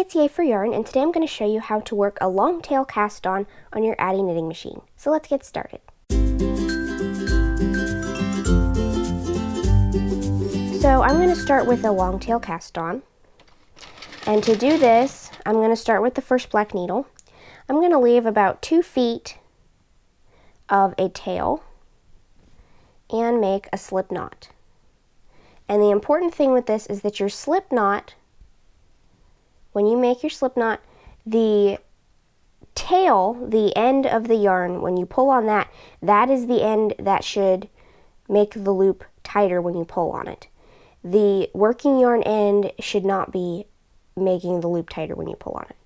it's Yay for Yarn, and today I'm going to show you how to work a long tail cast on your Addi Knitting Machine. So let's get started. So I'm going to start with a long tail cast on, and to do this I'm going to start with the first black needle. I'm going to leave about 2 feet of a tail and make a slip knot. And the important thing with this is that your slip knot, when you make your slip knot, the tail, the end of the yarn, when you pull on that, that is the end that should make the loop tighter when you pull on it. The working yarn end should not be making the loop tighter when you pull on it.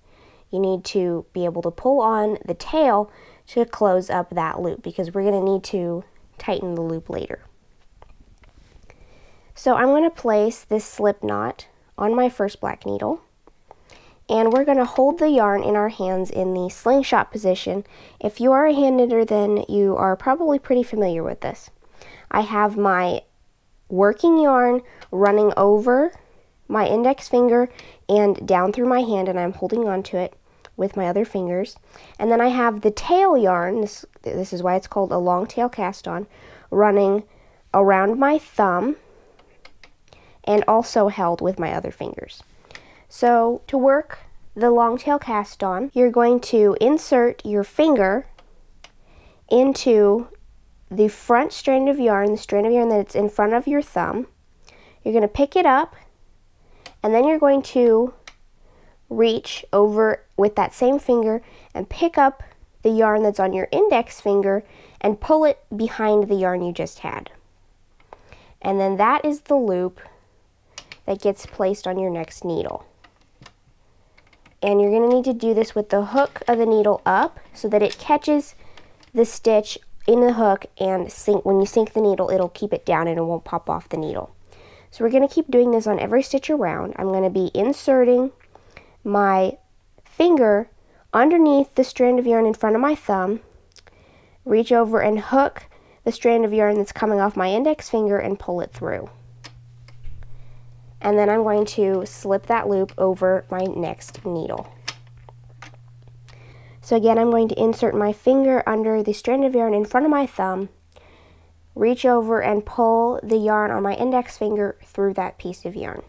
You need to be able to pull on the tail to close up that loop, because we're going to need to tighten the loop later. So I'm going to place this slip knot on my first black needle, and we're going to hold the yarn in our hands in the slingshot position. If you are a hand knitter, then you are probably pretty familiar with this. I have my working yarn running over my index finger and down through my hand, and I'm holding on to it with my other fingers. And then I have the tail yarn, this is why it's called a long tail cast on, running around my thumb and also held with my other fingers. So to work the long tail cast on, you're going to insert your finger into the front strand of yarn, the strand of yarn that's in front of your thumb. You're going to pick it up, and then you're going to reach over with that same finger and pick up the yarn that's on your index finger and pull it behind the yarn you just had. And then that is the loop that gets placed on your next needle. And you're going to need to do this with the hook of the needle up so that it catches the stitch in the hook, and when you sink the needle, it'll keep it down and it won't pop off the needle. So we're going to keep doing this on every stitch around. I'm going to be inserting my finger underneath the strand of yarn in front of my thumb, reach over and hook the strand of yarn that's coming off my index finger and pull it through. And then I'm going to slip that loop over my next needle. So again, I'm going to insert my finger under the strand of yarn in front of my thumb, reach over and pull the yarn on my index finger through that piece of yarn,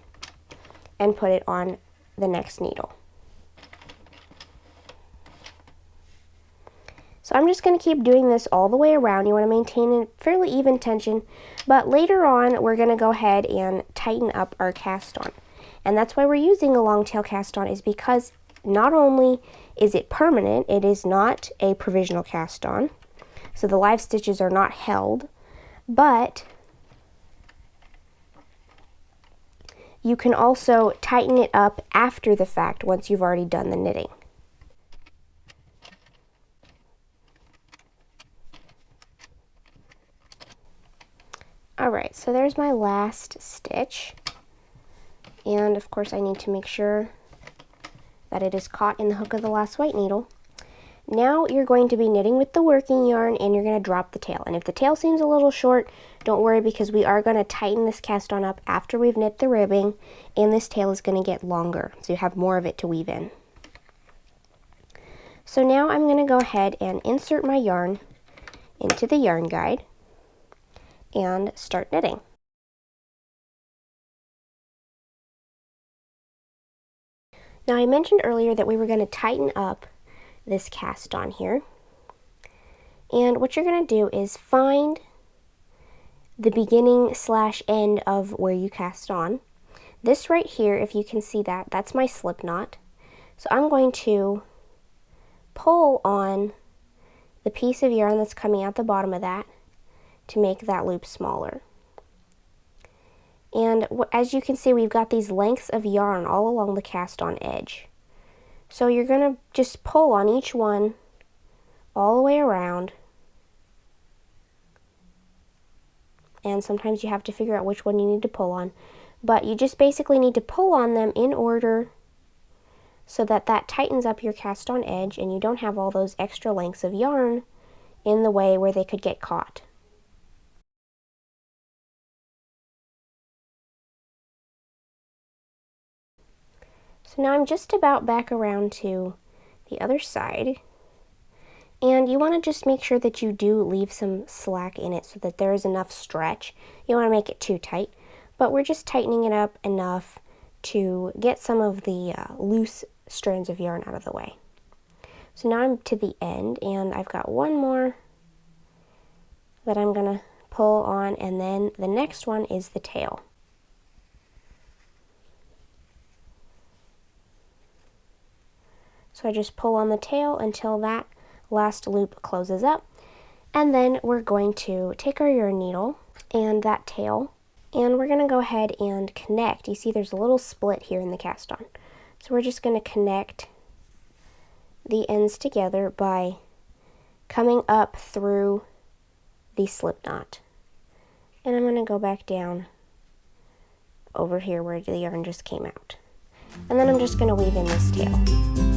and put it on the next needle. So I'm just going to keep doing this all the way around. You want to maintain a fairly even tension, but later on we're going to go ahead and tighten up our cast on. And that's why we're using a long tail cast on, is because not only is it permanent, it is not a provisional cast on, so the live stitches are not held, but you can also tighten it up after the fact once you've already done the knitting. Alright, so there's my last stitch, and of course I need to make sure that it is caught in the hook of the last white needle. Now you're going to be knitting with the working yarn, and you're going to drop the tail. And if the tail seems a little short, don't worry, because we are going to tighten this cast on up after we've knit the ribbing, and this tail is going to get longer, so you have more of it to weave in. So now I'm going to go ahead and insert my yarn into the yarn guide and start knitting. Now I mentioned earlier that we were going to tighten up this cast on here, and what you're going to do is find the beginning / end of where you cast on. This right here, if you can see that, that's my slip knot. So I'm going to pull on the piece of yarn that's coming out the bottom of that to make that loop smaller. And as you can see, we've got these lengths of yarn all along the cast on edge. So you're going to just pull on each one all the way around, and sometimes you have to figure out which one you need to pull on, but you just basically need to pull on them in order so that that tightens up your cast on edge and you don't have all those extra lengths of yarn in the way where they could get caught. So So now I'm just about back around to the other side. And you want to just make sure that you do leave some slack in it so that there is enough stretch. You don't want to make it too tight, but we're just tightening it up enough to get some of the loose strands of yarn out of the way. So now I'm to the end, and I've got one more that I'm going to pull on, and then the next one is the tail. So I just pull on the tail until that last loop closes up, and then we're going to take our yarn needle and that tail, and we're going to go ahead and connect. You see there's a little split here in the cast on, so we're just going to connect the ends together by coming up through the slip knot, and I'm going to go back down over here where the yarn just came out, and then I'm just going to weave in this tail.